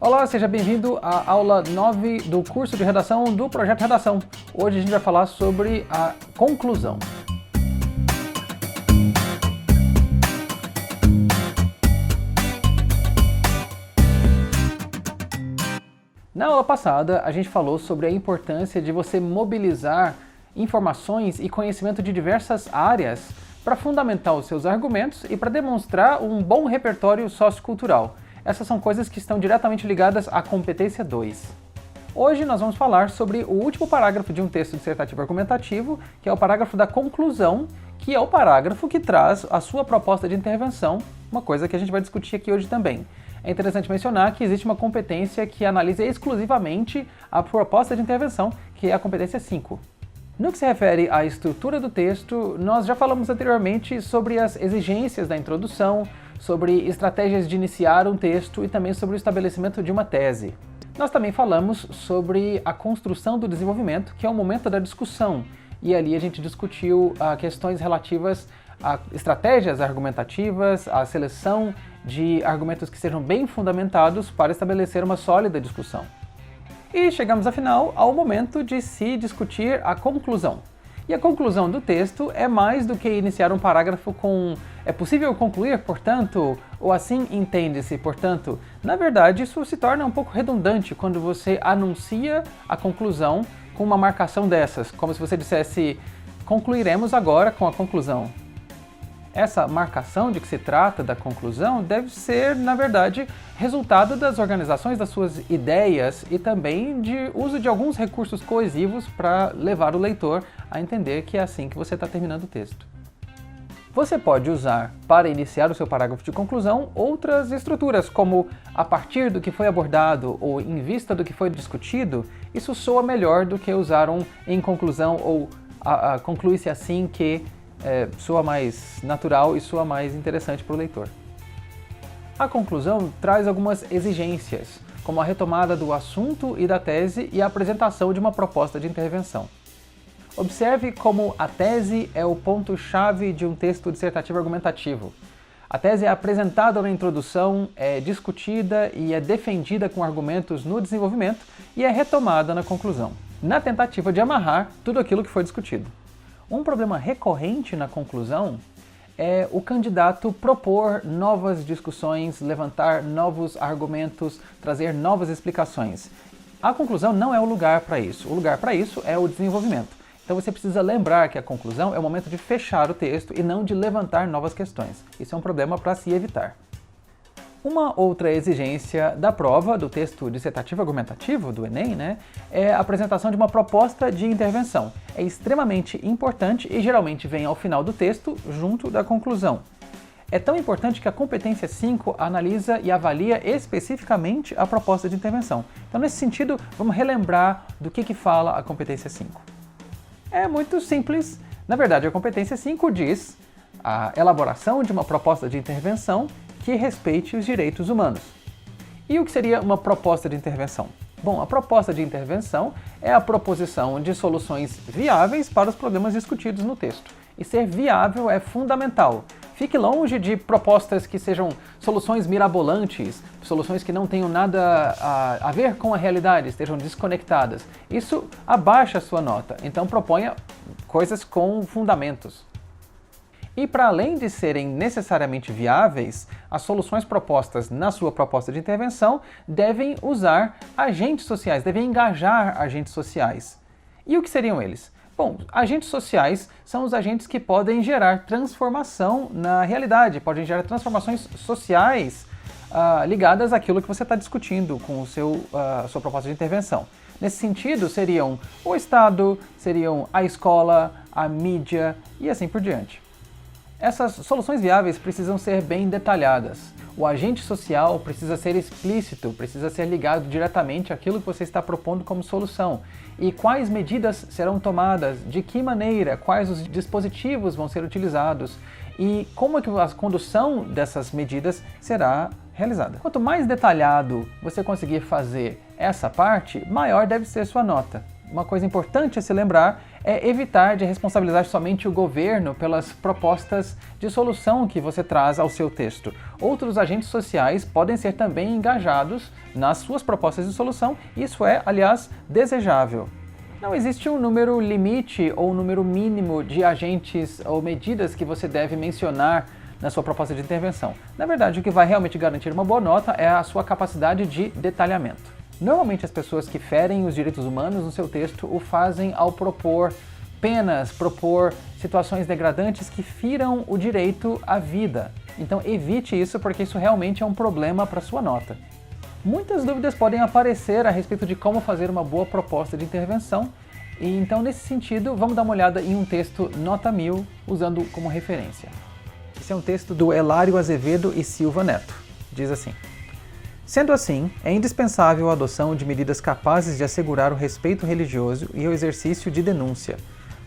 Olá, seja bem-vindo à aula 9 do curso de redação do Projeto Redação. Hoje a gente vai falar sobre a conclusão. Na aula passada, a gente falou sobre a importância de você mobilizar informações e conhecimento de diversas áreas para fundamentar os seus argumentos e para demonstrar um bom repertório sociocultural. Essas são coisas que estão diretamente ligadas à competência 2. Hoje nós vamos falar sobre o último parágrafo de um texto dissertativo argumentativo, que é o parágrafo da conclusão, que é o parágrafo que traz a sua proposta de intervenção, uma coisa que a gente vai discutir aqui hoje também. É interessante mencionar que existe uma competência que analisa exclusivamente a proposta de intervenção, que é a competência 5. No que se refere à estrutura do texto, nós já falamos anteriormente sobre as exigências da introdução, sobre estratégias de iniciar um texto e também sobre o estabelecimento de uma tese. Nós também falamos sobre a construção do desenvolvimento, que é o momento da discussão, e ali a gente discutiu questões relativas a estratégias argumentativas, a seleção de argumentos que sejam bem fundamentados para estabelecer uma sólida discussão. E chegamos, afinal, ao momento de se discutir a conclusão. E a conclusão do texto é mais do que iniciar um parágrafo com "é possível concluir, portanto", ou "assim entende-se, portanto". Na verdade, isso se torna um pouco redundante quando você anuncia a conclusão com uma marcação dessas, como se você dissesse "concluiremos agora com a conclusão". Essa marcação de que se trata da conclusão deve ser, na verdade, resultado das organizações das suas ideias e também de uso de alguns recursos coesivos para levar o leitor a entender que é assim que você está terminando o texto. Você pode usar, para iniciar o seu parágrafo de conclusão, outras estruturas, como "a partir do que foi abordado" ou "em vista do que foi discutido". Isso soa melhor do que usar um "em conclusão" ou "conclui-se assim que", soa mais natural e soa mais interessante para o leitor. A conclusão traz algumas exigências, como a retomada do assunto e da tese e a apresentação de uma proposta de intervenção. Observe como a tese é o ponto-chave de um texto dissertativo argumentativo. A tese é apresentada na introdução, é discutida e é defendida com argumentos no desenvolvimento e é retomada na conclusão, na tentativa de amarrar tudo aquilo que foi discutido. Um problema recorrente na conclusão é o candidato propor novas discussões, levantar novos argumentos, trazer novas explicações. A conclusão não é o lugar para isso. O lugar para isso é o desenvolvimento. Então você precisa lembrar que a conclusão é o momento de fechar o texto e não de levantar novas questões. Isso é um problema para se evitar. Uma outra exigência da prova, do texto dissertativo argumentativo, do Enem, é a apresentação de uma proposta de intervenção. É extremamente importante e geralmente vem ao final do texto, junto da conclusão. É tão importante que a competência 5 analisa e avalia especificamente a proposta de intervenção. Então, nesse sentido, vamos relembrar do que fala a competência 5. É muito simples. Na verdade, a competência 5 diz a elaboração de uma proposta de intervenção que respeite os direitos humanos. E o que seria uma proposta de intervenção? Bom, a proposta de intervenção é a proposição de soluções viáveis para os problemas discutidos no texto. E ser viável é fundamental. Fique longe de propostas que sejam soluções mirabolantes, soluções que não tenham nada a ver com a realidade, estejam desconectadas. Isso abaixa a sua nota, então proponha coisas com fundamentos. E para além de serem necessariamente viáveis, as soluções propostas na sua proposta de intervenção devem usar agentes sociais, devem engajar agentes sociais. E o que seriam eles? Bom, agentes sociais são os agentes que podem gerar transformação na realidade, podem gerar transformações sociais ligadas àquilo que você está discutindo com a sua proposta de intervenção. Nesse sentido, seriam o Estado, seriam a escola, a mídia e assim por diante. Essas soluções viáveis precisam ser bem detalhadas. O agente social precisa ser explícito, precisa ser ligado diretamente àquilo que você está propondo como solução. E quais medidas serão tomadas, de que maneira, quais os dispositivos vão ser utilizados e como é que a condução dessas medidas será realizada. Quanto mais detalhado você conseguir fazer essa parte, maior deve ser sua nota. Uma coisa importante a se lembrar é evitar de responsabilizar somente o governo pelas propostas de solução que você traz ao seu texto. Outros agentes sociais podem ser também engajados nas suas propostas de solução, e isso é, aliás, desejável. Não existe um número limite ou um número mínimo de agentes ou medidas que você deve mencionar na sua proposta de intervenção. Na verdade, o que vai realmente garantir uma boa nota é a sua capacidade de detalhamento. Normalmente as pessoas que ferem os direitos humanos no seu texto o fazem ao propor penas, propor situações degradantes que firam o direito à vida. Então evite isso, porque isso realmente é um problema para sua nota. Muitas dúvidas podem aparecer a respeito de como fazer uma boa proposta de intervenção, e então nesse sentido vamos dar uma olhada em um texto nota 1000 usando como referência. Esse é um texto do Elário Azevedo e Silva Neto. Diz assim: sendo assim, é indispensável a adoção de medidas capazes de assegurar o respeito religioso e o exercício de denúncia.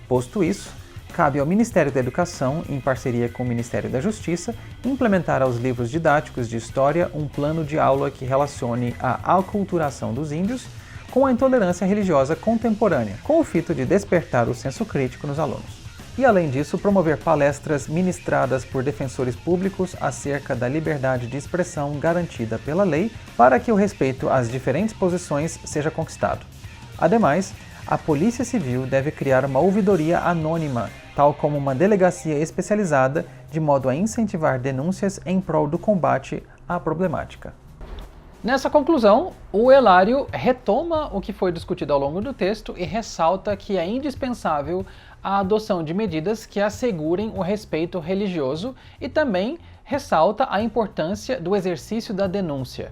Posto isso, cabe ao Ministério da Educação, em parceria com o Ministério da Justiça, implementar aos livros didáticos de história um plano de aula que relacione a aculturação dos índios com a intolerância religiosa contemporânea, com o fito de despertar o senso crítico nos alunos. E, além disso, promover palestras ministradas por defensores públicos acerca da liberdade de expressão garantida pela lei para que o respeito às diferentes posições seja conquistado. Ademais, a Polícia Civil deve criar uma ouvidoria anônima, tal como uma delegacia especializada, de modo a incentivar denúncias em prol do combate à problemática. Nessa conclusão, o Elário retoma o que foi discutido ao longo do texto e ressalta que é indispensável a adoção de medidas que assegurem o respeito religioso e também ressalta a importância do exercício da denúncia.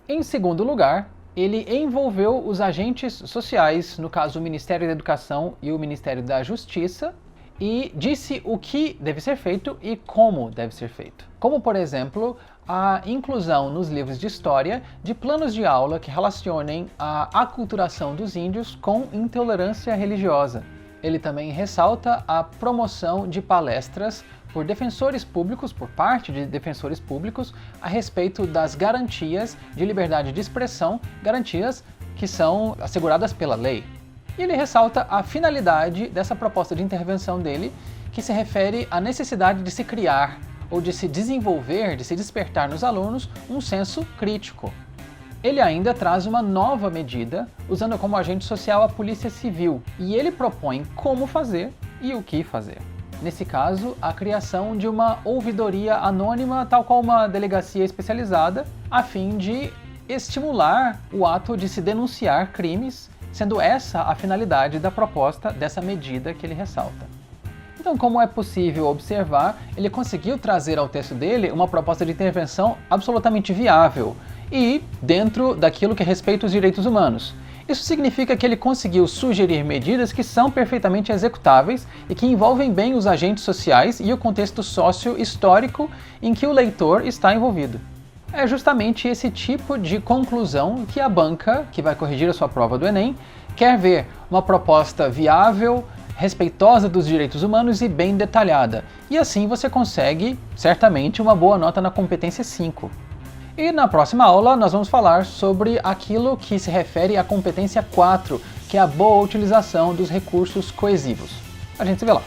Em segundo lugar, ele envolveu os agentes sociais, no caso o Ministério da Educação e o Ministério da Justiça, e disse o que deve ser feito e como deve ser feito. Como, por exemplo, a inclusão nos livros de história de planos de aula que relacionem a aculturação dos índios com intolerância religiosa. Ele também ressalta a promoção de palestras por defensores públicos, por parte de defensores públicos, a respeito das garantias de liberdade de expressão, garantias que são asseguradas pela lei. E ele ressalta a finalidade dessa proposta de intervenção dele, que se refere à necessidade de se criar ou de se desenvolver, de se despertar nos alunos um senso crítico. Ele ainda traz uma nova medida, usando como agente social a Polícia Civil, e ele propõe como fazer e o que fazer. Nesse caso, a criação de uma ouvidoria anônima, tal qual uma delegacia especializada, a fim de estimular o ato de se denunciar crimes, sendo essa a finalidade da proposta dessa medida que ele ressalta. Então, como é possível observar, ele conseguiu trazer ao texto dele uma proposta de intervenção absolutamente viável e dentro daquilo que respeita os direitos humanos. Isso significa que ele conseguiu sugerir medidas que são perfeitamente executáveis e que envolvem bem os agentes sociais e o contexto sócio-histórico em que o leitor está envolvido. É justamente esse tipo de conclusão que a banca, que vai corrigir a sua prova do Enem, quer ver: uma proposta viável, respeitosa dos direitos humanos e bem detalhada. E assim você consegue, certamente, uma boa nota na competência 5. E na próxima aula nós vamos falar sobre aquilo que se refere à competência 4, que é a boa utilização dos recursos coesivos. A gente se vê lá.